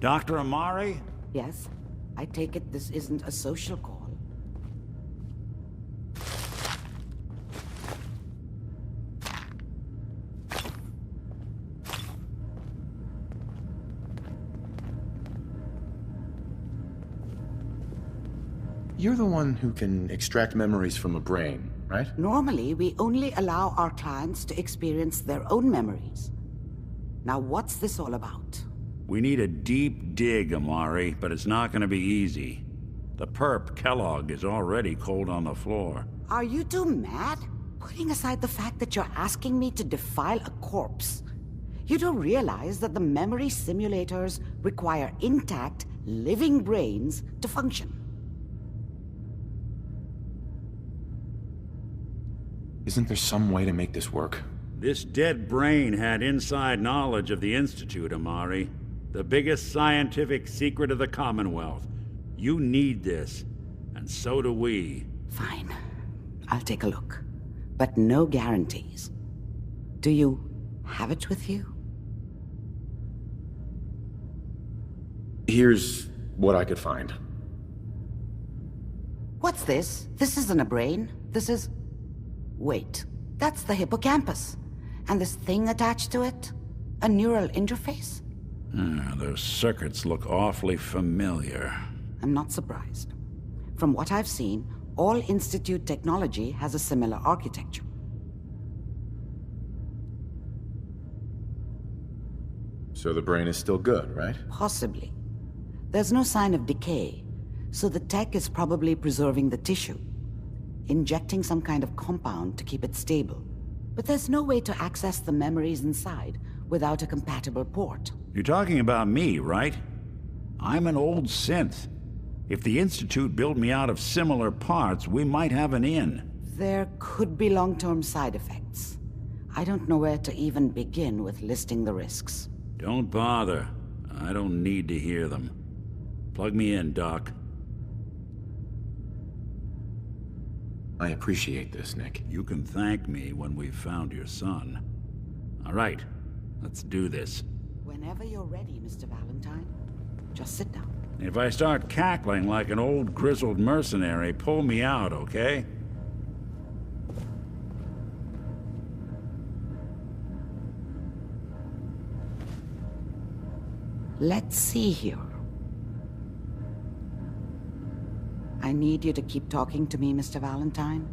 Dr. Amari? Yes? I take it this isn't a social call. You're the one who can extract memories from a brain, right? Normally, we only allow our clients to experience their own memories. Now, what's this all about? We need a deep dig, Amari, but it's not gonna be easy. The perp, Kellogg, is already cold on the floor. Are you two mad? Putting aside the fact that you're asking me to defile a corpse, you don't realize that the memory simulators require intact, living brains to function. Isn't there some way to make this work? This dead brain had inside knowledge of the Institute, Amari. The biggest scientific secret of the Commonwealth. You need this, and so do we. Fine. I'll take a look. But no guarantees. Do you have it with you? Here's what I could find. What's this? This isn't a brain. This is... Wait. That's the hippocampus. And this thing attached to it? A neural interface? Those circuits look awfully familiar. I'm not surprised. From what I've seen, all Institute technology has a similar architecture. So the brain is still good, right? Possibly. There's no sign of decay, so the tech is probably preserving the tissue, injecting some kind of compound to keep it stable. But there's no way to access the memories inside without a compatible port. You're talking about me, right? I'm an old synth. If the Institute built me out of similar parts, we might have an in. There could be long-term side effects. I don't know where to even begin with listing the risks. Don't bother. I don't need to hear them. Plug me in, Doc. I appreciate this, Nick. You can thank me when we've found your son. All right, let's do this. Whenever you're ready, Mr. Valentine. Just sit down. If I start cackling like an old grizzled mercenary, pull me out, okay? Let's see here. I need you to keep talking to me, Mr. Valentine.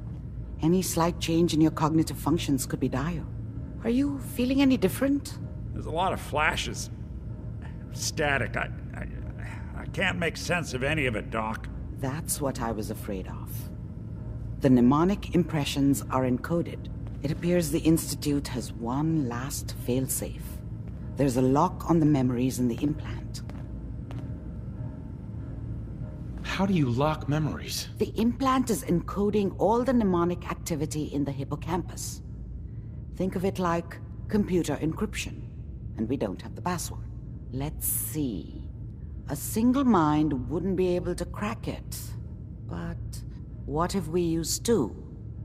Any slight change in your cognitive functions could be dire. Are you feeling any different? There's a lot of flashes. Static. I can't make sense of any of it, Doc. That's what I was afraid of. The mnemonic impressions are encoded. It appears the Institute has one last failsafe. There's a lock on the memories in the implant. How do you lock memories? The implant is encoding all the mnemonic activity in the hippocampus. Think of it like computer encryption, and we don't have the password. Let's see. A single mind wouldn't be able to crack it. But what if we use two?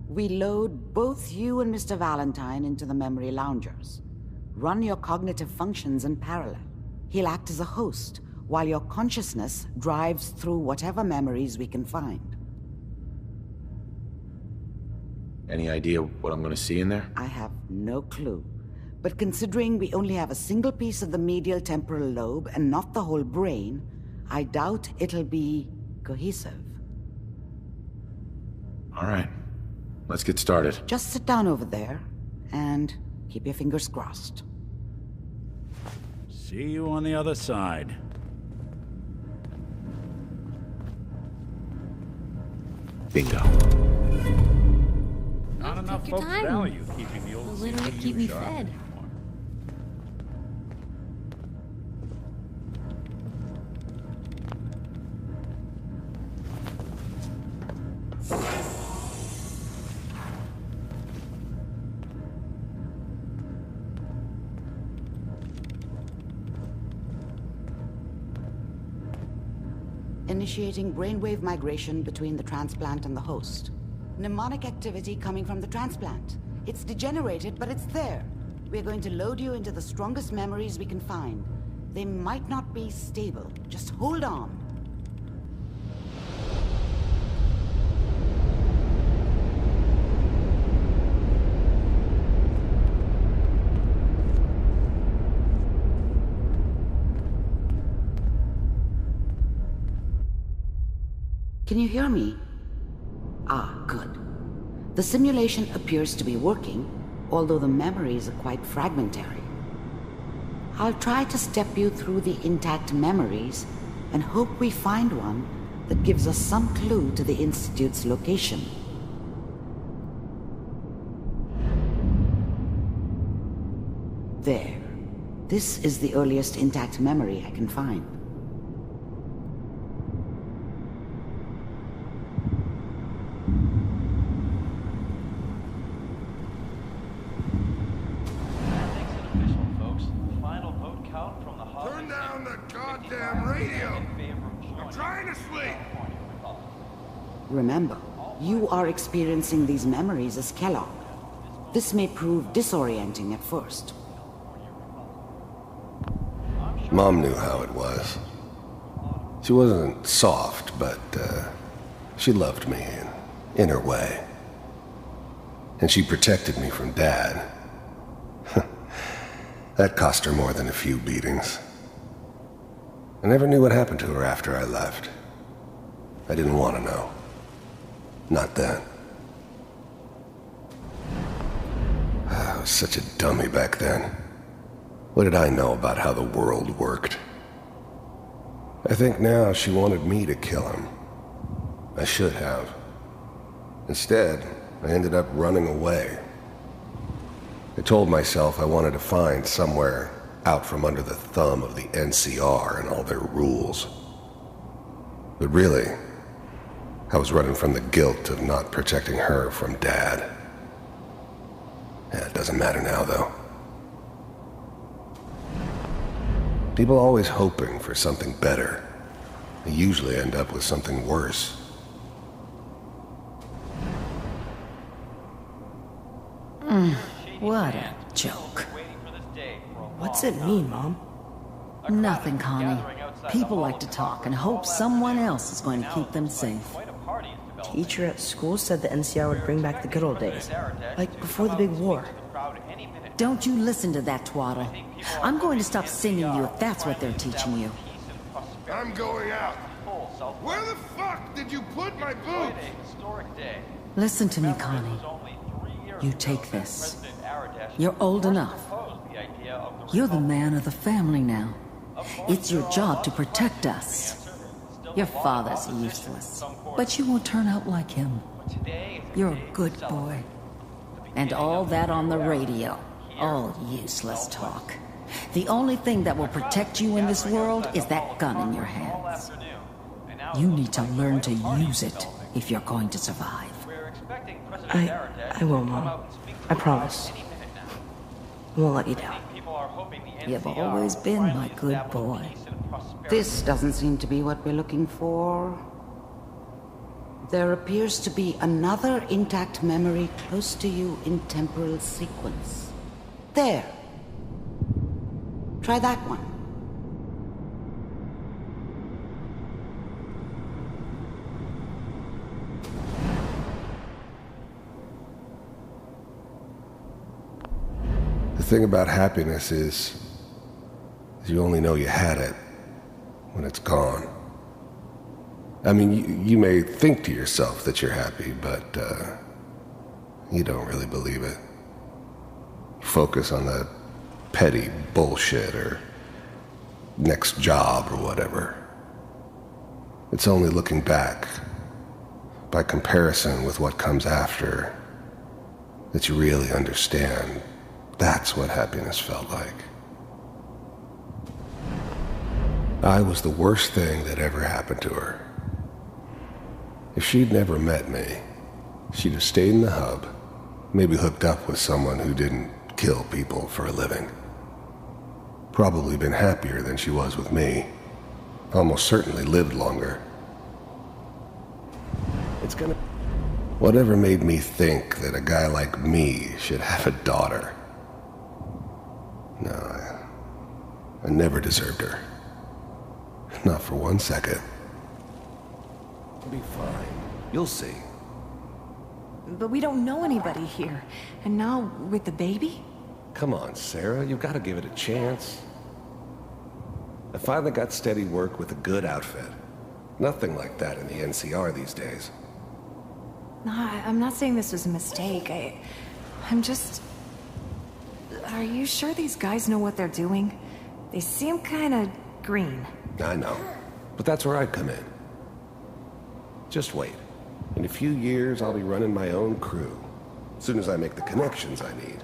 We load both you and Mr. Valentine into the memory loungers. Run your cognitive functions in parallel. He'll act as a host, while your consciousness drives through whatever memories we can find. Any idea what I'm gonna see in there? I have no clue. But considering we only have a single piece of the medial temporal lobe and not the whole brain, I doubt it'll be cohesive. All right, let's get started. Just sit down over there and keep your fingers crossed. See you on the other side. Bingo. Not enough take your folks time. value keeping the old They'll literally CPU keep me sharp fed. anymore. Initiating brainwave migration between the transplant and the host. Mnemonic activity coming from the transplant. It's degenerated, but it's there. We're going to load you into the strongest memories we can find. They might not be stable. Just hold on. Can you hear me? Ah, good. The simulation appears to be working, although the memories are quite fragmentary. I'll try to step you through the intact memories and hope we find one that gives us some clue to the Institute's location. There. This is the earliest intact memory I can find. Remember, you are experiencing these memories as Kellogg. This may prove disorienting at first. Mom knew how it was. She wasn't soft, but she loved me in her way. And she protected me from Dad. That cost her more than a few beatings. I never knew what happened to her after I left. I didn't want to know. Not then. I was such a dummy back then. What did I know about how the world worked? I think now she wanted me to kill him. I should have. Instead, I ended up running away. I told myself I wanted to find somewhere out from under the thumb of the NCR and all their rules. But really, I was running from the guilt of not protecting her from Dad. Yeah, it doesn't matter now, though. People always hoping for something better. They usually end up with something worse. What a joke. What's it mean, Mom? Nothing, Connie. People like to talk and hope someone else is going to keep them safe. Teacher at school said the NCR would bring back the good old days, like before the big war. Don't you listen to that twaddle. I'm going to stop singing you if that's what they're teaching you. I'm going out. Where the fuck did you put my boots? Listen to me, Connie. You take this. You're old enough. You're the man of the family now. It's your job to protect us. Your father's useless, but you won't turn out like him. You're a good boy. And all that on the radio, all useless talk. The only thing that will protect you in this world is that gun in your hands. You need to learn to use it if you're going to survive. I will, Mom. I promise. I won't let you down. You've always been my good boy. This doesn't seem to be what we're looking for. There appears to be another intact memory close to you in temporal sequence. There. Try that one. The thing about happiness is you only know you had it when it's gone. I mean, you may think to yourself that you're happy, but you don't really believe it. You focus on the petty bullshit or next job or whatever. It's only looking back, by comparison with what comes after, that you really understand that's what happiness felt like. I was the worst thing that ever happened to her. If she'd never met me, she'd have stayed in the hub, maybe hooked up with someone who didn't kill people for a living. Probably been happier than she was with me. Almost certainly lived longer. Whatever made me think that a guy like me should have a daughter? No, I never deserved her. Not for 1 second. It'll be fine. You'll see. But we don't know anybody here. And now, with the baby? Come on, Sarah. You've got to give it a chance. I finally got steady work with a good outfit. Nothing like that in the NCR these days. No, I'm not saying this was a mistake. I'm just... Are you sure these guys know what they're doing? They seem kinda green. I know. But that's where I come in. Just wait. In a few years, I'll be running my own crew. As soon as I make the connections I need.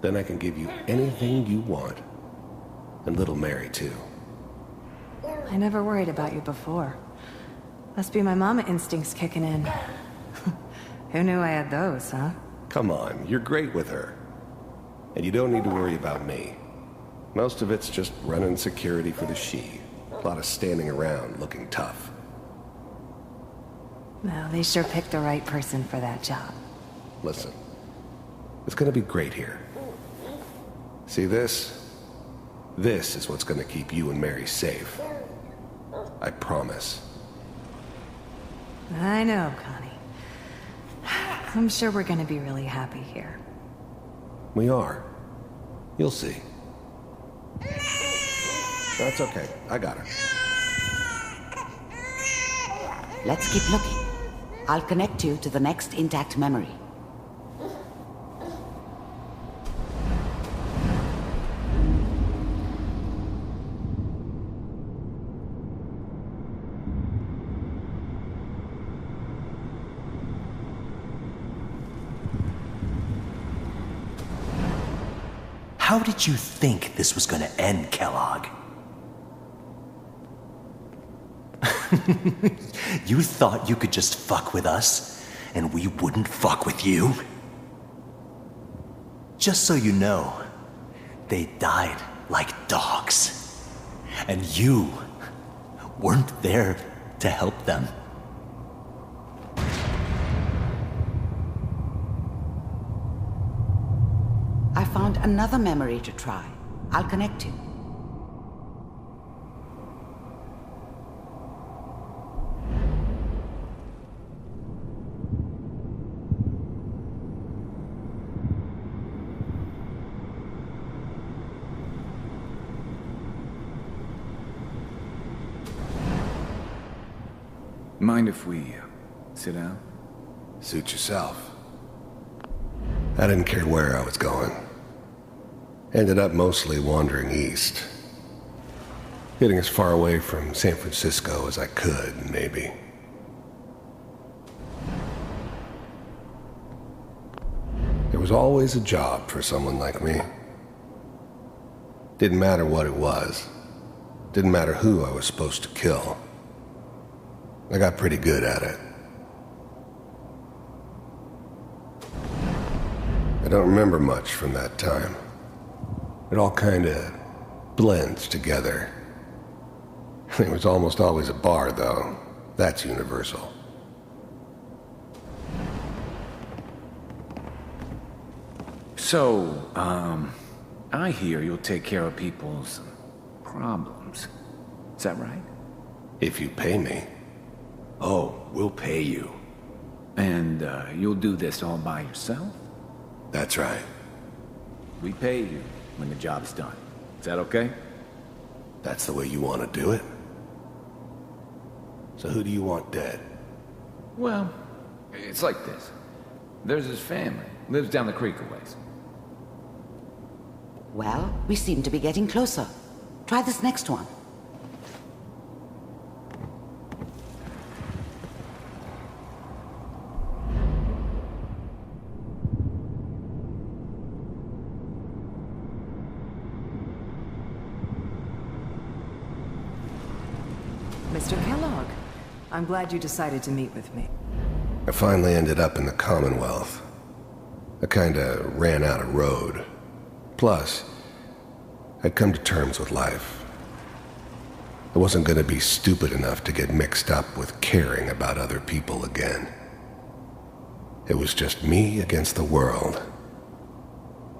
Then I can give you anything you want. And little Mary, too. I never worried about you before. Must be my mama instincts kicking in. Who knew I had those, huh? Come on, you're great with her. And you don't need to worry about me. Most of it's just running security for the she. A lot of standing around looking tough. Well, they sure picked the right person for that job. Listen, it's gonna be great here. See this? This is what's gonna keep you and Mary safe. I promise. I know, Connie. I'm sure we're gonna be really happy here. We are. You'll see. That's okay. I got her. Let's keep looking. I'll connect you to the next intact memory. How did you think this was gonna end, Kellogg? You thought you could just fuck with us, and we wouldn't fuck with you? Just so you know, they died like dogs. And you weren't there to help them. I found another memory to try. I'll connect you. Mind if we sit down? Suit yourself. I didn't care where I was going. Ended up mostly wandering east. Getting as far away from San Francisco as I could, maybe. There was always a job for someone like me. Didn't matter what it was. Didn't matter who I was supposed to kill. I got pretty good at it. I don't remember much from that time. It all kinda blends together. There was almost always a bar, though. That's universal. So, I hear you'll take care of people's problems. Is that right? If you pay me. Oh, we'll pay you. And, you'll do this all by yourself? That's right. We pay you when the job's done. Is that okay? That's the way you want to do it? So who do you want dead? Well, it's like this. There's his family. Lives down the creek a ways. Well, we seem to be getting closer. Try this next one. Mr. Kellogg, I'm glad you decided to meet with me. I finally ended up in the Commonwealth. I kinda ran out of road. Plus, I'd come to terms with life. I wasn't gonna be stupid enough to get mixed up with caring about other people again. It was just me against the world.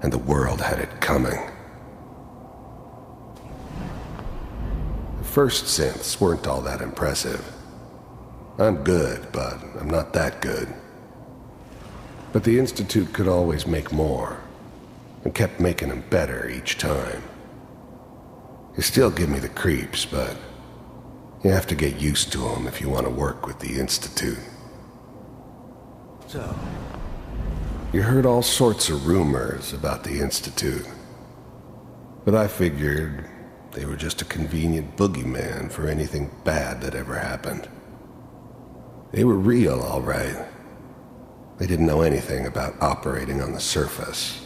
And the world had it coming. first synths weren't all that impressive. I'm good, but I'm not that good. But the Institute could always make more, and kept making them better each time. They still give me the creeps, but you have to get used to them if you want to work with the Institute. So, you heard all sorts of rumors about the Institute, but I figured they were just a convenient boogeyman for anything bad that ever happened. They were real, all right. They didn't know anything about operating on the surface.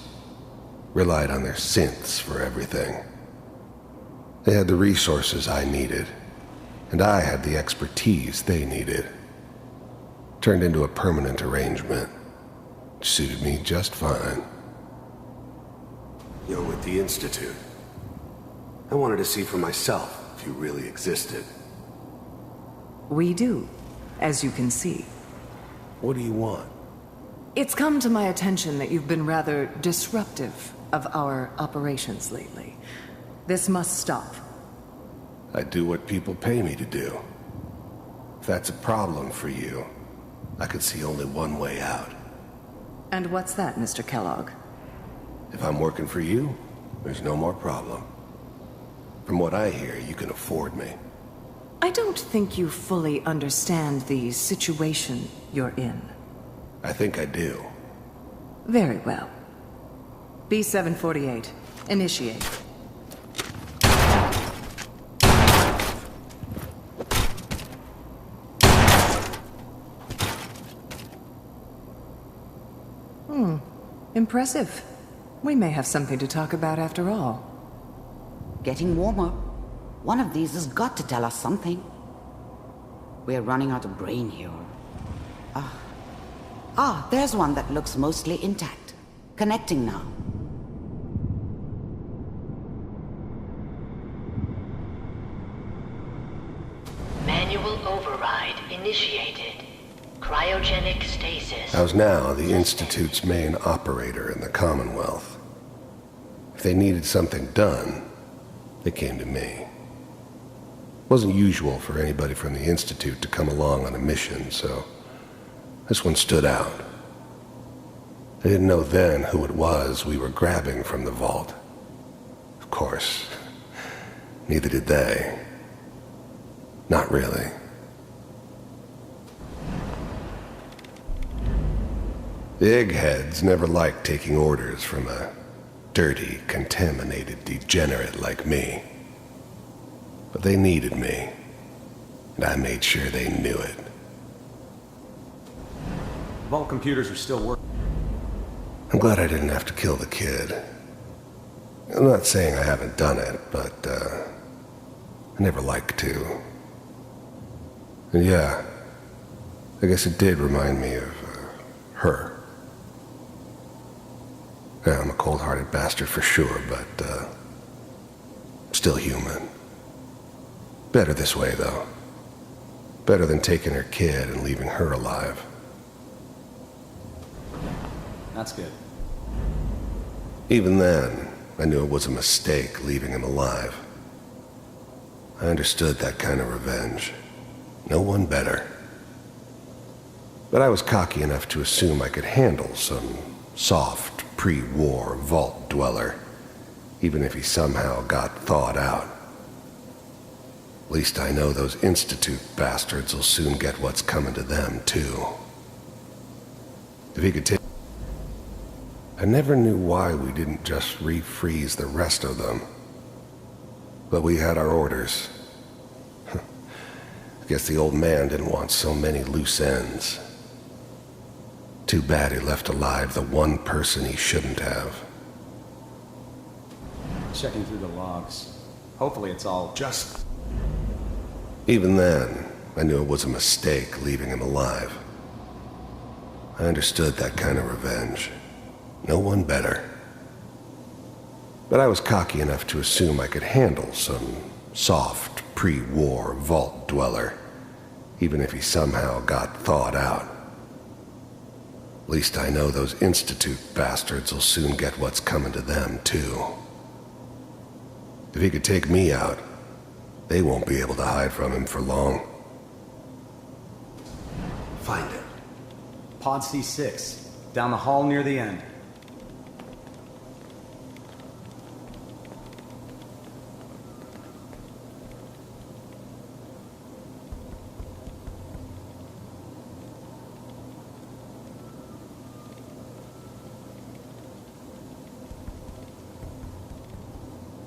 Relied on their synths for everything. They had the resources I needed, and I had the expertise they needed. Turned into a permanent arrangement. Suited me just fine. You're with the Institute. I wanted to see for myself if you really existed. We do, as you can see. What do you want? It's come to my attention that you've been rather disruptive of our operations lately. This must stop. I do what people pay me to do. If that's a problem for you, I could see only one way out. And what's that, Mr. Kellogg? If I'm working for you, there's no more problem. From what I hear, you can afford me. I don't think you fully understand the situation you're in. I think I do. Very well. B-748, initiate. Impressive. We may have something to talk about after all. Getting warmer. One of these has got to tell us something. We're running out of brain here. There's one that looks mostly intact. Connecting now. Manual override initiated. Cryogenic stasis. I was now the Institute's main operator in the Commonwealth. If they needed something done, they came to me. It wasn't usual for anybody from the Institute to come along on a mission, so this one stood out. I didn't know then who it was we were grabbing from the vault. Of course, neither did they. Not really. The eggheads never liked taking orders from a dirty, contaminated degenerate like me. But they needed me, and I made sure they knew it. Vault computers are still working. I'm glad I didn't have to kill the kid. I'm not saying I haven't done it, but, I never liked to. And yeah, I guess it did remind me of, her. Yeah, I'm a cold-hearted bastard for sure, but, still human. Better this way, though. Better than taking her kid and leaving her alive. That's good. Even then, I knew it was a mistake leaving him alive. I understood that kind of revenge. No one better. But I was cocky enough to assume I could handle some soft, pre-war vault dweller, even if he somehow got thawed out. At least I know those Institute bastards will soon get what's coming to them, too. If he could take... I never knew why we didn't just refreeze the rest of them. But we had our orders. I guess the old man didn't want so many loose ends. Too bad he left alive the one person he shouldn't have. Checking through the logs. Hopefully it's all just... Even then, I knew it was a mistake leaving him alive. I understood that kind of revenge. No one better. But I was cocky enough to assume I could handle some soft, pre-war vault dweller, even if he somehow got thawed out. At least I know those Institute bastards will soon get what's coming to them, too. If he could take me out, They won't be able to hide from him for long. Find it. Pod C6, down the hall near the end.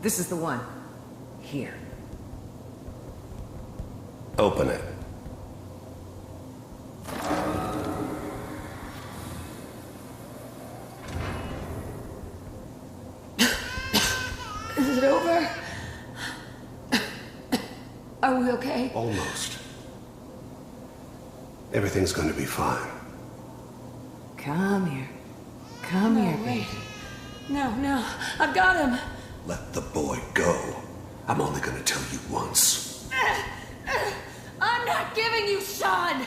This is the one. Here. Open it. Is it over? Are we okay? Almost. Everything's gonna be fine. Come here. Come here, baby. No. I've got him. Let the boy go. I'm only gonna tell you once. I'm not giving you Sean!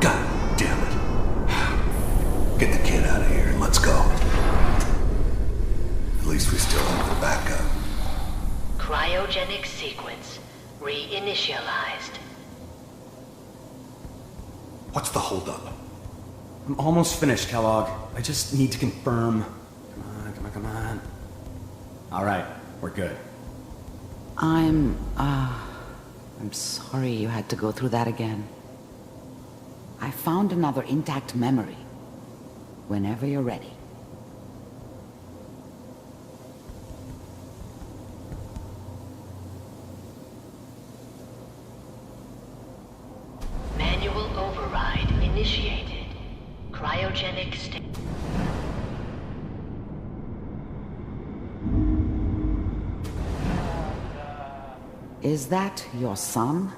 God damn it. Get the kid out of here and let's go. At least we still have the backup. Cryogenic sequence reinitialized. What's the holdup? I'm almost finished, Kellogg. I just need to confirm. Come on. All right, we're good. I'm sorry you had to go through that again. I found another intact memory. Whenever you're ready. Manual override initiated. Cryogenic state. Is that your son?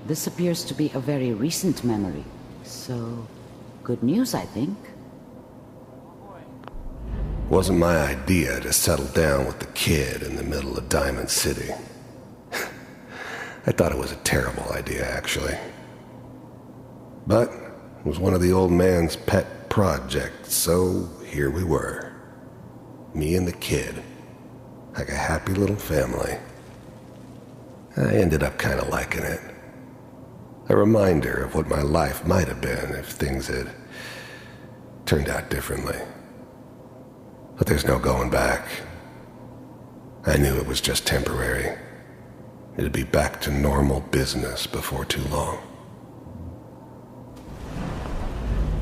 This appears to be a very recent memory. So, good news, I think. Wasn't my idea to settle down with the kid in the middle of Diamond City. I thought it was a terrible idea, actually. But it was one of the old man's pet projects, so here we were. Me and the kid. Like a happy little family. I ended up kind of liking it. A reminder of what my life might have been if things had turned out differently. But there's no going back. I knew it was just temporary. It'd be back to normal business before too long.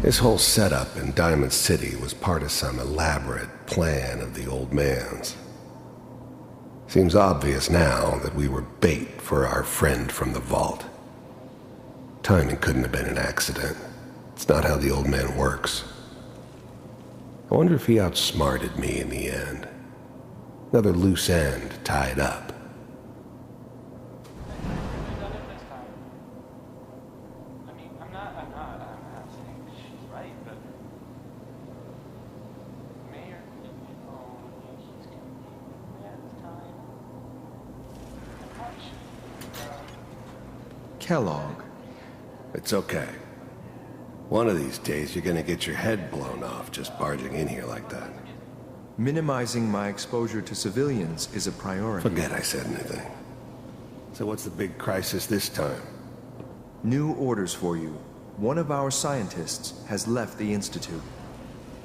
This whole setup in Diamond City was part of some elaborate plan of the old man's. Seems obvious now that we were bait for our friend from the vault. Timing couldn't have been an accident. It's not how the old man works. I wonder if he outsmarted me in the end. Another loose end tied up. Kellogg. It's okay. One of these days you're gonna get your head blown off just barging in here like that. Minimizing my exposure to civilians is a priority. Forget I said anything. So what's the big crisis this time? New orders for you. One of our scientists has left the Institute.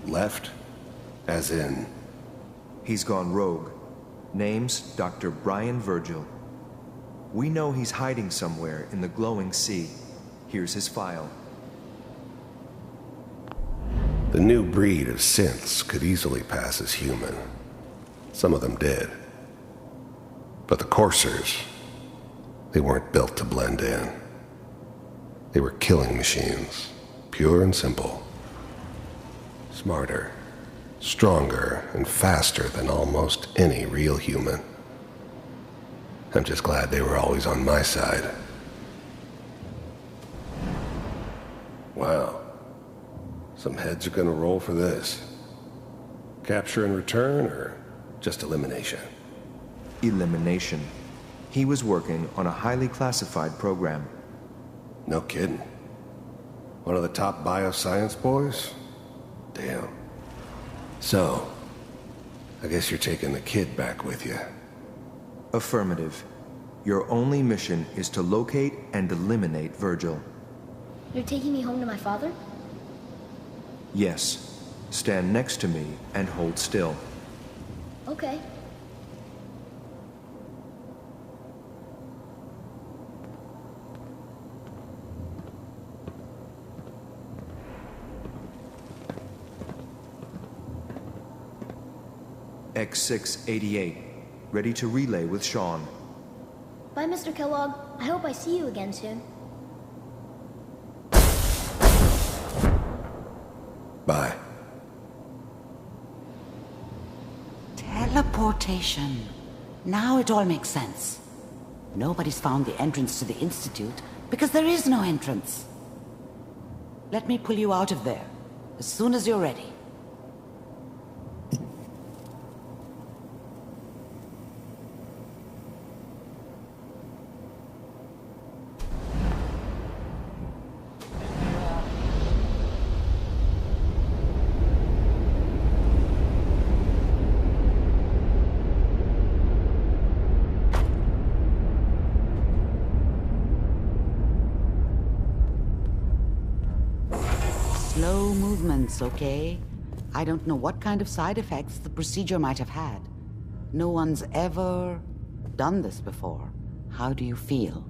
Left? As in? He's gone rogue. Name's Dr. Brian Virgil. We know he's hiding somewhere in the glowing sea. Here's his file. The new breed of synths could easily pass as human. Some of them did. But the coursers, they weren't built to blend in. They were killing machines, pure and simple. Smarter, stronger, and faster than almost any real human. I'm just glad they were always on my side. Wow. Some heads are gonna roll for this. Capture and return, or just elimination? Elimination. He was working on a highly classified program. No kidding. One of the top bioscience boys? Damn. So, I guess you're taking the kid back with you. Affirmative. Your only mission is to locate and eliminate Virgil. You're taking me home to my father? Yes. Stand next to me and hold still. Okay. X688. Ready to relay with Sean. Bye, Mr. Kellogg. I hope I see you again soon. Bye. Teleportation. Now it all makes sense. Nobody's found the entrance to the Institute because there is no entrance. Let me pull you out of there as soon as you're ready. Slow movements, okay? I don't know what kind of side effects the procedure might have had. No one's ever done this before. How do you feel?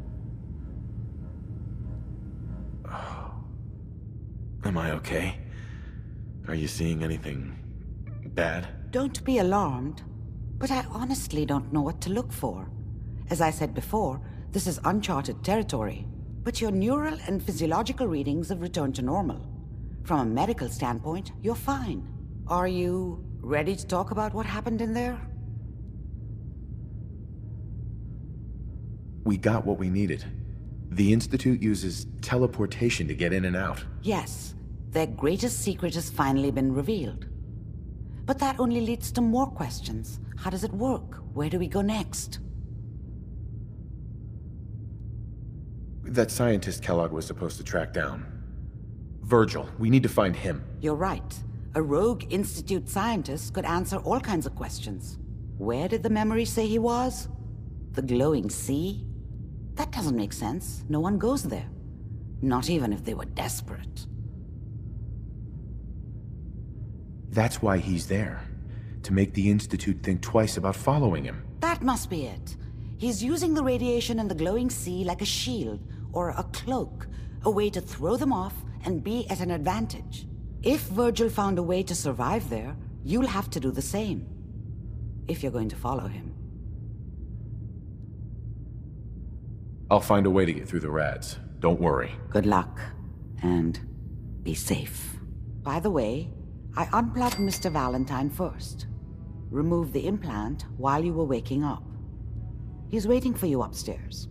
Am I okay? Are you seeing anything bad? Don't be alarmed, but I honestly don't know what to look for. As I said before, this is uncharted territory, but your neural and physiological readings have returned to normal. From a medical standpoint, you're fine. Are you ready to talk about what happened in there? We got what we needed. The Institute uses teleportation to get in and out. Yes, their greatest secret has finally been revealed. But that only leads to more questions. How does it work? Where do we go next? That scientist Kellogg was supposed to track down. Virgil, we need to find him. You're right. A rogue Institute scientist could answer all kinds of questions. Where did the memory say he was? The glowing sea? That doesn't make sense. No one goes there. Not even if they were desperate. That's why he's there. To make the Institute think twice about following him. That must be it. He's using the radiation in the glowing sea like a shield or a cloak, a way to throw them off and be at an advantage. If Virgil found a way to survive there, you'll have to do the same. If you're going to follow him. I'll find a way to get through the rads. Don't worry. Good luck. And be safe. By the way, I unplugged Mr. Valentine first. Removed the implant while you were waking up. He's waiting for you upstairs.